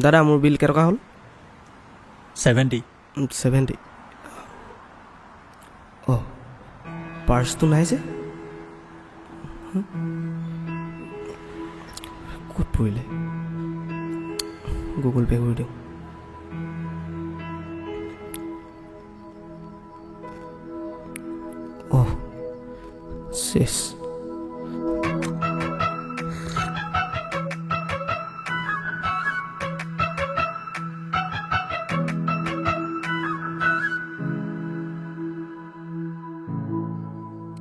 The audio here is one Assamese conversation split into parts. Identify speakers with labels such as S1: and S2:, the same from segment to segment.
S1: দাদা মোৰ বিল কেইটকা হ'ল
S2: 70
S1: 70 অঁ পাৰ্চটো নাই যে ক'ত পৰিলে গুগল পে' কৰি দিওঁ অঁ শেষ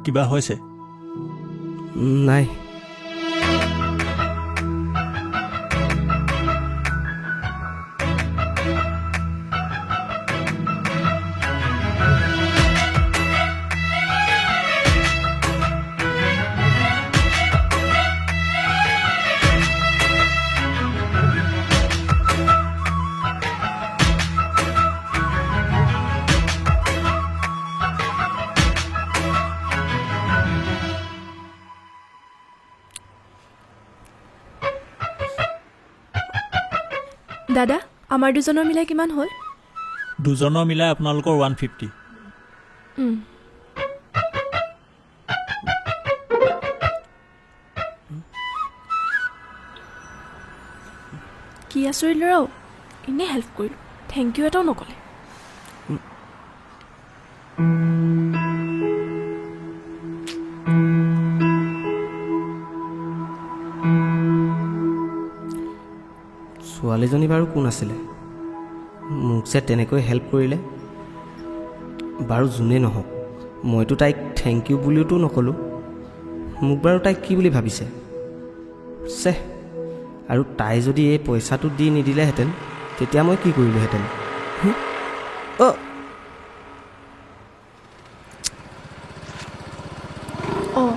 S2: কিবা হৈছে
S1: নাই
S3: দাদা আমাৰ দুজনৰ মিলাই কিমান হ'ল
S2: দুজনৰ মিলাই আপোনালোকৰ 150
S3: কি আচৰিত ল'ৰাও এনেই হেল্প কৰিলোঁ থেংক ইউ এটাও নক'লে
S1: ছোৱালীজনী বাৰু কোন আছিলে মোক যে তেনেকৈ হেল্প কৰিলে বাৰু যোনেই নহওক মইতো তাইক থেংক ইউ বুলিওতো নক'লোঁ মোক বাৰু তাইক কি বুলি ভাবিছে চে আৰু তাই যদি এই পইচাটো দি নিদিলেহেঁতেন তেতিয়া মই কি কৰিলোঁহেঁতেন অঁ
S3: অঁ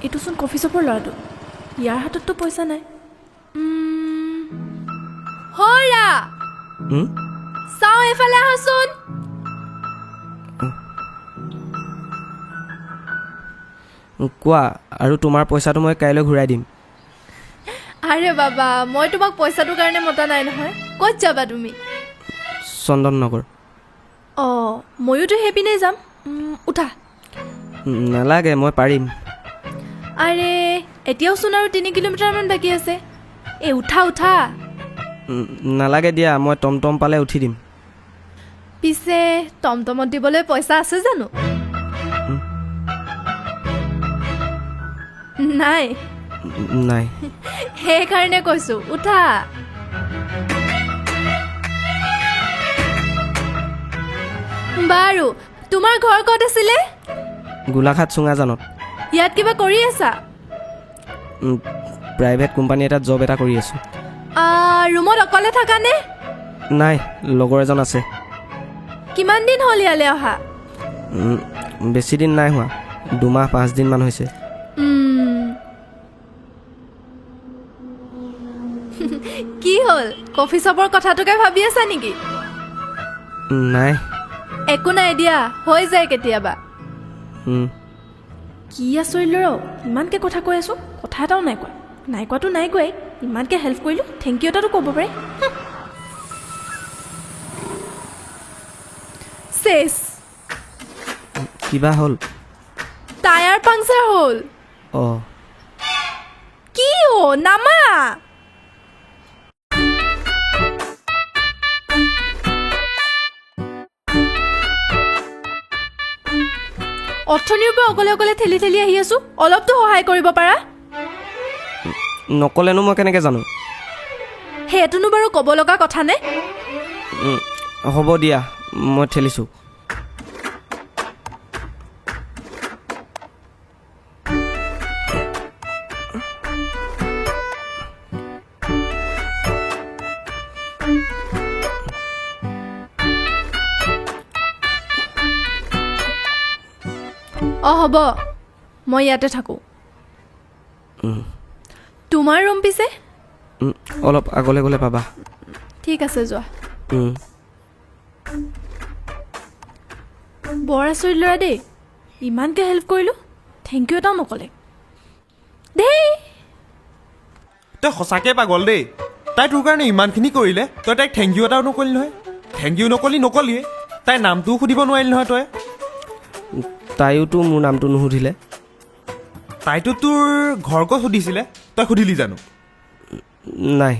S3: এইটোচোন কফি শ্বপৰ ল'ৰাটো ইয়াৰ হাতততো পইচা নাই হৰা চাওঁ এইফালে আহচোন
S1: কোৱা আৰু তোমাৰ পইচাটো মই কাইলৈ ঘূৰাই দিম
S3: আৰে বাবা মই তোমাক পইচাটোৰ কাৰণে মতা নাই নহয় ক'ত যাবা তুমি
S1: চন্দন নগৰ
S3: অঁ ময়োতো সেইপিনে যাম উঠা
S1: নালাগে মই পাৰিম
S3: আৰে এতিয়াওচোন আৰু 3 কিলোমিটাৰমান বাকী আছে এই উঠা উঠা
S1: নালাগে দিয়া মই টমটম পালে উঠি দিম
S3: পিছে টমটমত দিবলৈ পইচা আছে জানো নাই
S1: নাই
S3: সেইকাৰণে কৈছোঁ উঠা বাৰু তোমাৰ ঘৰ ক'ত আছিলে
S1: গোলাঘাট চুঙাজানত
S3: ইয়াত কিবা কৰি আছা
S1: প্ৰাইভেট কোম্পানী এটাত জব এটা কৰি আছোঁ
S3: ৰুমত অকলে থাকানে
S1: নাই লগৰ এজন আছে
S3: কিমান দিন হ'ল ইয়ালৈ অহা
S1: বেছি দিন নাই হোৱা 2 মাহ 5 দিনমান হৈছে
S3: কি হ'ল কফি শ্বপৰ কথাটোকে ভাবি আছা নেকি
S1: নাই
S3: একো নাই দিয়া হৈ যায় কেতিয়াবা কি আচৰিত ল'ৰাও ইমানকৈ কথা কৈ আছোঁ কথা এটাও নাই কোৱা নাই কোৱাটো নাই কোৱাই ইমানকৈ হেল্প কৰিলোঁ থেংক ইউ এটাতো ক'ব পাৰে চেছ
S1: কিবা হ'ল
S3: টায়াৰ পাংচাৰ হ'ল
S1: অঁ
S3: কি নামা অথনিৰ পৰা অকলে অকলে ঠেলি ঠেলি আহি আছোঁ অলপতো সহায় কৰিব পাৰা
S1: নকলেনো মই কেনেকৈ জানো
S3: সেইটোনো বাৰু ক'ব লগা কথা নে
S1: হ'ব দিয়া মই ঠেলিছোঁ
S3: অঁ হ'ব মই ইয়াতে থাকোঁ তোমাৰ ৰুম পিছে
S1: অলপ আগলৈ গ'লে পাবা
S3: ঠিক আছে যোৱা বৰ আচৰিত ল'ৰা দেই ইমানকৈ হেল্প কৰিলোঁ থেংক ইউ এটাও নক'লে দেই
S4: তই সঁচাকৈ পাগল দেই তাই তোৰ কাৰণে ইমানখিনি কৰিলে, তই তাইক থেংক ইউ এটাও নকলি নহয়। থেংক ইউ নকলিয়ে, তাই নামটোও সুধিব নোৱাৰিলি নহয় তই।
S1: তাইওতো মোৰ নামটো নুসুধিলে।
S4: তাইতো তোৰ ঘৰ ক'ত সুধিছিলে, তই সুধিলি জানো?
S1: নাই,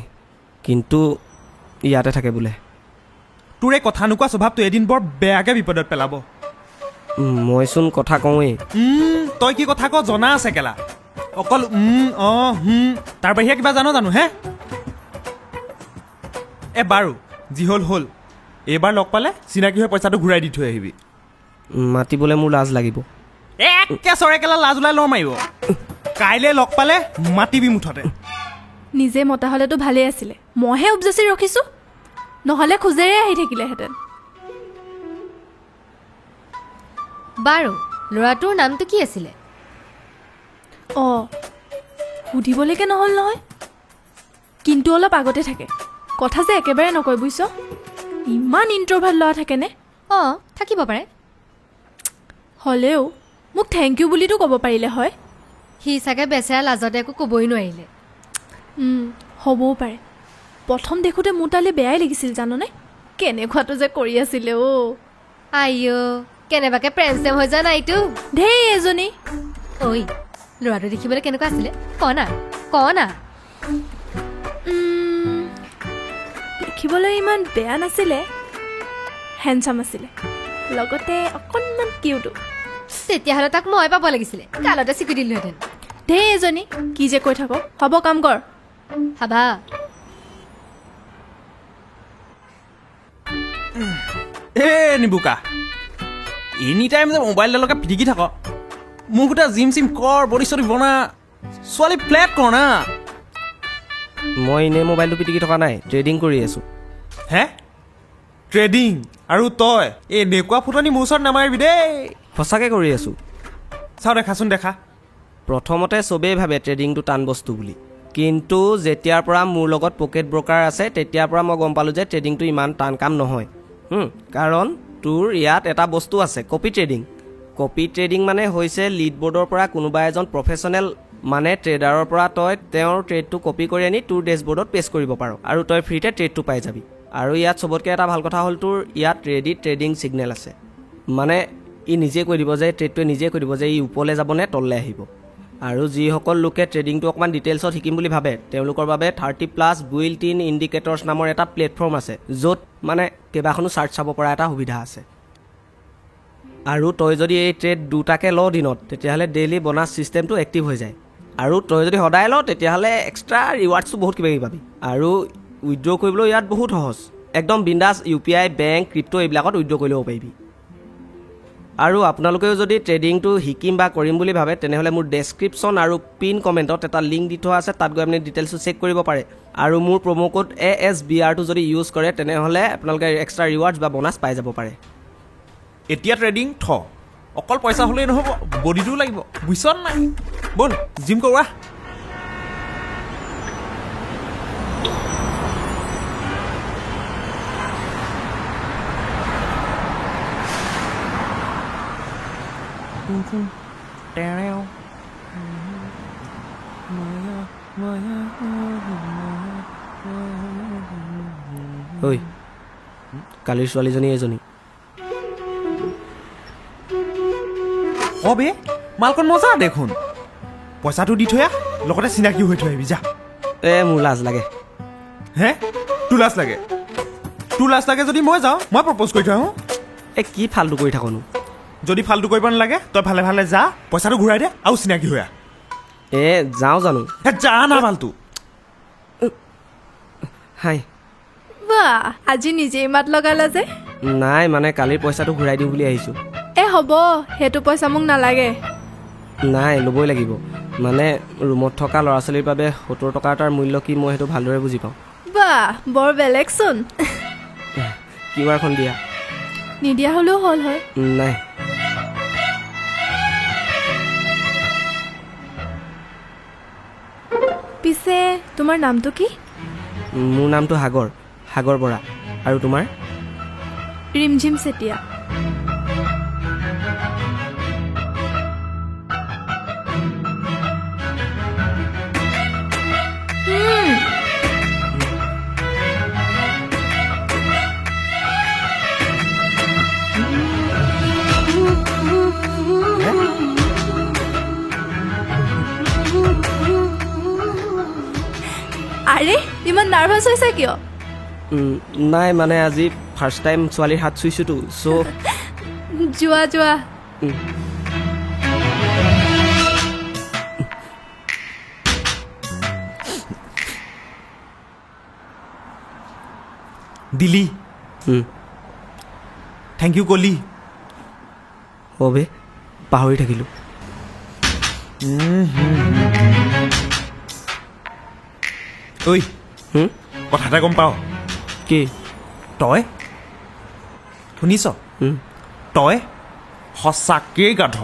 S1: কিন্তু ইয়াতে থাকে বোলে।
S4: তোৰ এই কথা নোকোৱা স্বভাৱটো এদিন বৰ বেয়াকৈ বিপদত পেলাব।
S1: মইচোন কথা কওঁৱেই।
S4: তই কি কথা ক জনা আছে কেলা, অকল তাৰ বাহিৰে কিবা জানো হে? বাৰু যি হ'ল এইবাৰ লগ পালে চিনাকি হৈ পইচাটো ঘূৰাই দি থৈ আহিবি।
S1: মাতিবলৈ মোৰ লাজ লাগিব।
S4: একে চৰে কেলা লাজ ওলাই লৰ মাৰিব। কাইলৈ লগ পালে মাতিবি মুঠতে।
S3: নিজে মতা হ'লেতো ভালেই আছিলে, মইহে উপজাচি ৰখিছোঁ, নহ'লে খোজেৰে আহি থাকিলেহেঁতেন।
S5: বাৰু ল'ৰাটোৰ নামটো কি আছিলে?
S3: অঁ, সুধিবলৈকে নহ'ল নহয়, কিন্তু অলপ আগতে থাকে। কথা যে একেবাৰে নকয় বুজিছ। ইমান ইণ্ট্ৰভাৰ্ট ল'ৰা থাকেনে?
S5: অঁ, থাকিব পাৰে।
S3: হ'লেও মোক থেংক ইউ বুলিতো ক'ব পাৰিলে হয়।
S5: সি চাগে বেচেৰা লাজতে একো ক'বই নোৱাৰিলে।
S3: হ'বও পাৰে। প্ৰথম দেখোঁতে মোৰ তালৈ বেয়াই লাগিছিল জাননে, কেনেকুৱাটো যে কৰি আছিলে।
S5: আইঅ' কেনেবাকৈ প্ৰেম চেম হৈ যোৱা নাইতো?
S3: ঢেৰ এজনী।
S5: ঐ, ল'ৰাটো দেখিবলৈ কেনেকুৱা আছিলে ক না?
S3: দেখিবলৈ ইমান বেয়া নাছিলে, হেণ্ডচাম আছিলে, লগতে অকণমান কিউটো।
S5: তেতিয়াহ'লে তাক মই পাব লাগিছিলে, গালতে চিকি দিলোহেঁতেন।
S3: ঢেৰ এজনী, কি যে কৈ থাক। হ'ব, কাম কৰ।
S5: হাবা
S4: নিবুকা এনি টাইম যে মোবাইলডালকে পিটিকি থাক। মোক গোটেই জিম চিম কৰ, বডি চডি বনা, ছোৱালী ফ্লেট কৰ না।
S1: মই এনেই মোবাইলটো পিটিকি থকা নাই, ট্ৰেডিং কৰি আছোঁ।
S4: হে? ট্ৰেডিং? আৰু তই এনেকুৱা ফুটনি মোৰ ওচৰত নামাৰিবি দেই।
S1: সঁচাকৈ কৰি আছোঁ।
S4: চাওঁ দেখাচোন দেখা।
S1: প্ৰথমতে চবেই ভাবে ট্ৰেডিংটো টান বস্তু বুলি, কিন্তু যেতিয়াৰ পৰা মোৰ লগত পকেট ব্ৰকাৰ আছে তেতিয়াৰ পৰা মই গম পালোঁ যে ট্ৰেডিংটো ইমান টান কাম নহয়। কাৰণ তোৰ ইয়াত এটা বস্তু আছে, কপি ট্ৰেডিং। কপি ট্ৰেডিং মানে হৈছে লিড বৰ্ডৰ পৰা কোনোবা এজন প্ৰফেচনেল মানে ট্ৰেডাৰৰ পৰা তই তেওঁৰ ট্ৰেডটো কপি কৰি আনি তোৰ ডেছবৰ্ডত পেষ্ট কৰিব পাৰ, আৰু তই ফ্ৰীতে ট্ৰেডটো পাই যাবি। আৰু ইয়াত চবতকৈ এটা ভাল কথা হ'ল তোৰ ইয়াত ৰেডি ট্ৰেডিং ছিগনেল আছে, মানে ই নিজে কৈ দিব যে ট্ৰেডটোৱে নিজে কৈ দিব যে ই ওপৰলৈ যাব নে তললৈ আহিব। আৰু যিসকল লোকে ট্ৰেডিংটো অকণমান ডিটেইলছত শিকিম বুলি ভাবে তেওঁলোকৰ বাবে 30+ বুইল্ট ইন ইণ্ডিকেটৰ্ছ নামৰ এটা প্লেটফৰ্ম আছে, য'ত মানে কেইবাখনো চাৰ্ট চাব পৰা এটা সুবিধা আছে। আৰু তই যদি এই ট্ৰেড দুটাকৈ ল দিনত, তেতিয়াহ'লে ডেইলি বনাছ ছিষ্টেমটো এক্টিভ হৈ যায়। আৰু তই যদি সদায় ল তেতিয়াহ'লে এক্সট্ৰা ৰিৱাৰ্ডছটো বহুত কিবা কিবি পাবি। আৰু উইথড্ৰ কৰিবলৈ ইয়াত বহুত সহজ, একদম বিন্দাছ UPI, বেংক, ক্ৰিপ্ট' এইবিলাকত উইথড্ৰ কৰি ল'ব পাৰিবি। আৰু আপোনালোকেও যদি ট্ৰেডিংটো শিকিম বা কৰিম বুলি ভাবে তেনেহ'লে মোৰ ডেছক্ৰিপশ্যন আৰু পিন কমেণ্টত এটা লিংক দি থোৱা আছে, তাত গৈ আপুনি ডিটেইলছটো চেক কৰিব পাৰে। আৰু মোৰ প্ৰম' কোড ASBR টো যদি ইউজ কৰে তেনেহ'লে আপোনালোকে এক্সট্ৰা ৰিৱাৰ্ডছ বা বনাছ পাই যাব পাৰে।
S4: এতিয়া ট্ৰেডিং অকল পইচা হ'লেই নহ'ব, বডিটোও লাগিব, বুজিছ নাই? ব'ল জিম কৰোৱা।
S1: ঐ, কালিৰ ছোৱালীজনী এজনী।
S4: বে মালকণ মজা দেখোন। পইচাটো দি থৈ আহ, লগতে চিনাকি হৈ থৈ আহিবি যা।
S1: মোৰ লাজ লাগে।
S4: হে? তোৰ লাজ লাগে? তোৰ লাজ লাগে যদি মই যাওঁ, মই প্ৰপ'জ কৰি থৈ আহোঁ।
S1: কি ফাল্টু কৰি থাকনো?
S4: যদি ফাল্টু কৰিব নালাগে তই ভালে ভালে যা, পইচাটো ঘূৰাই দে আৰু চিনাকি হৈ আহ।
S1: যাওঁ জানো?
S4: যা না ফাল্টু।
S1: হাই।
S3: বাহ, আজি নিজেই মাত লগালা যে।
S1: নাই মানে কালিৰ পইচাটো ঘূৰাই দিওঁ বুলি আহিছোঁ।
S3: হ'ব, সেইটো পইচা মোক নালাগে।
S1: নাই, ল'বই লাগিব। মানে ৰুমত থকা ল'ৰা ছোৱালীৰ বাবে 70 টকা এটাৰ মূল্য কি মই সেইটো ভালদৰে বুজি পাওঁ।
S3: বাহ, বৰ বেলেগচোন।
S1: কিউআৰখন দিয়া।
S3: নিদিয়া হ'লেও হ'ল হয়।
S1: নাই।
S3: পিছে তোমাৰ নামটো কি?
S1: মোৰ নামটো সাগৰ বৰা। আৰু তোমাৰ?
S3: ৰিমঝিম চেতিয়া। আৰে ইমান নাৰ্ভাছ হৈছে কিয়
S1: নাই মানে আজি ফাৰ্ষ্ট টাইম ছোৱালীৰ হাত চুইছোঁতো চ'
S3: যোৱা যোৱা
S4: দিলি থেংক ইউ কলি
S1: অবে পাহৰি থাকিলোঁ
S4: ঐ
S1: হুম?
S4: কথা এটা গম পাওঁ
S1: কি
S4: তই শুনিছ
S1: হুম?
S4: তই সঁচাকেই গাধ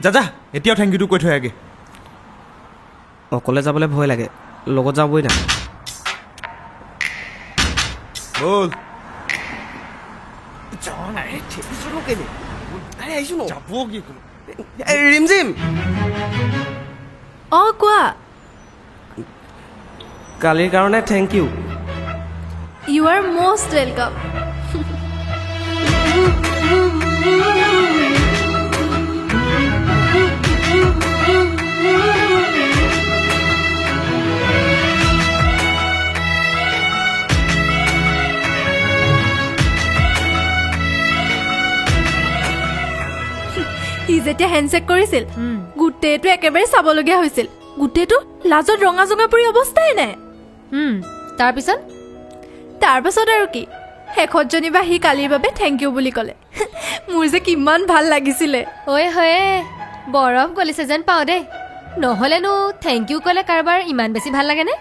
S4: যা যা এতিয়াও থেংক ইউটো কৈ থৈ আগে
S1: অকলে যাবলৈ ভয় লাগে লগত যাবই না
S4: বল
S1: ৰিমজিম
S3: অঁ কোৱা
S1: কালিৰ কাৰণে thank you
S3: you are most welcome সি যেতিয়া হেণ্ডছেক কৰিছিল গোটেইটো একেবাৰে চাবলগীয়া হৈছিল গোটেইটো লাজত ৰঙা জঙা পৰি অৱস্থাই নাই
S5: তাৰপিছত
S3: তাৰপাছত আৰু কি শেষত যেনিবা সি কালিৰ বাবে থেংক ইউ বুলি ক'লে মোৰ যে কিমান ভাল লাগিছিলে
S5: ঐ হয়ে বৰফ গলিছে যেন পাওঁ দেই নহ'লেনো থেংক ইউ ক'লে কাৰোবাৰ ইমান বেছি ভাল লাগেনে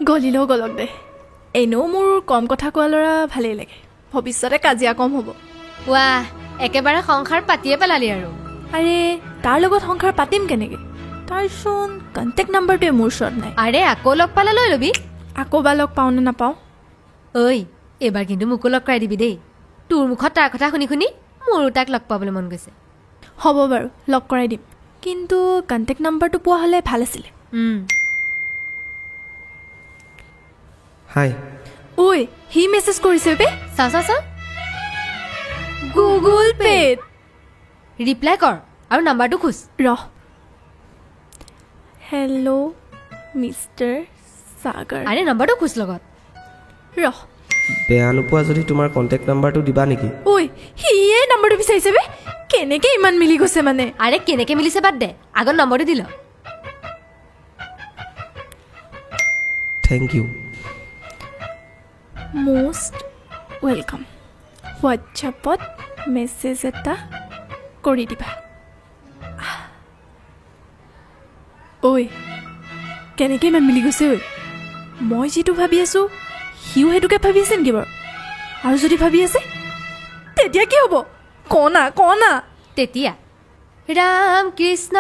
S3: গলিলেও গলক দে এনেও মোৰ কম কথা কোৱা ল'ৰা ভালেই লাগে ভৱিষ্যতে কাজিয়া কম হ'ব
S5: ৱাহ একেবাৰে সংসাৰ পাতিয়ে পেলালি আৰু
S3: আৰে তাৰ লগত সংসাৰ পাতিম কেনেকৈ তাৰচোন কণ্টেক্ট নাম্বাৰটোৱে মোৰ ওচৰত নাই
S5: আৰে আকৌ লগ পালে লৈ ল'বি
S3: আকৌ বা লগ পাওঁ নে নাপাওঁ
S5: ঐ এইবাৰ কিন্তু মোকো লগ কৰাই দিবি দেই তোৰ মুখত তাৰ কথা শুনি শুনি মোৰো তাক লগ পাবলৈ মন গৈছে
S3: হ'ব বাৰু লগ কৰাই দিম কিন্তু কণ্টেক্ট নাম্বাৰটো পোৱা হ'লে ভাল আছিলে
S1: হাই
S3: ঐ সি মেছেজ কৰিছে বে
S5: চা চা চা
S3: গুগল পে'ত
S5: ৰিপ্লাই কৰ আৰু নাম্বাৰটো খোজ
S3: ৰহ হেল্ল' মিষ্টাৰ সাগৰ
S5: আৰে নাম্বাৰটো খোজ লগত
S3: ৰহ
S1: বেয়া নোপোৱা যদি তোমাৰ কণ্টেক্ট নাম্বাৰটো দিবা নেকি
S3: ঐ সিয়ে নাম্বাৰটো বিচাৰিছে বে কেনেকৈ ইমান মিলি গৈছে মানে
S5: আৰে কেনেকৈ মিলিছে বাদ দে আগত নম্বৰটো দি ল
S1: থেংক ইউ
S3: মষ্ট ৱেলকাম হোৱাটছএপত মেছেজ এটা কৰি দিবা ঐ কেনেকৈ ইমান মিলি গৈছে ঐ মই যিটো ভাবি আছোঁ সিও সেইটোকে ভাবি আছে নেকি বাৰু আৰু যদি ভাবি আছে তেতিয়া কি হ'ব কনা কনা
S5: তেতিয়া ৰাম কৃষ্ণ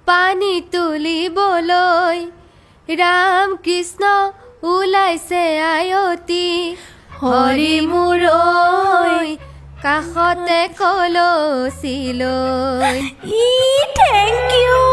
S5: পানী তুলিবলৈ ৰাম কৃষ্ণ ওলাইছে আয়তী হৰি মূৰৈ কাষতে কলচি লৈ
S3: থেংক ইউ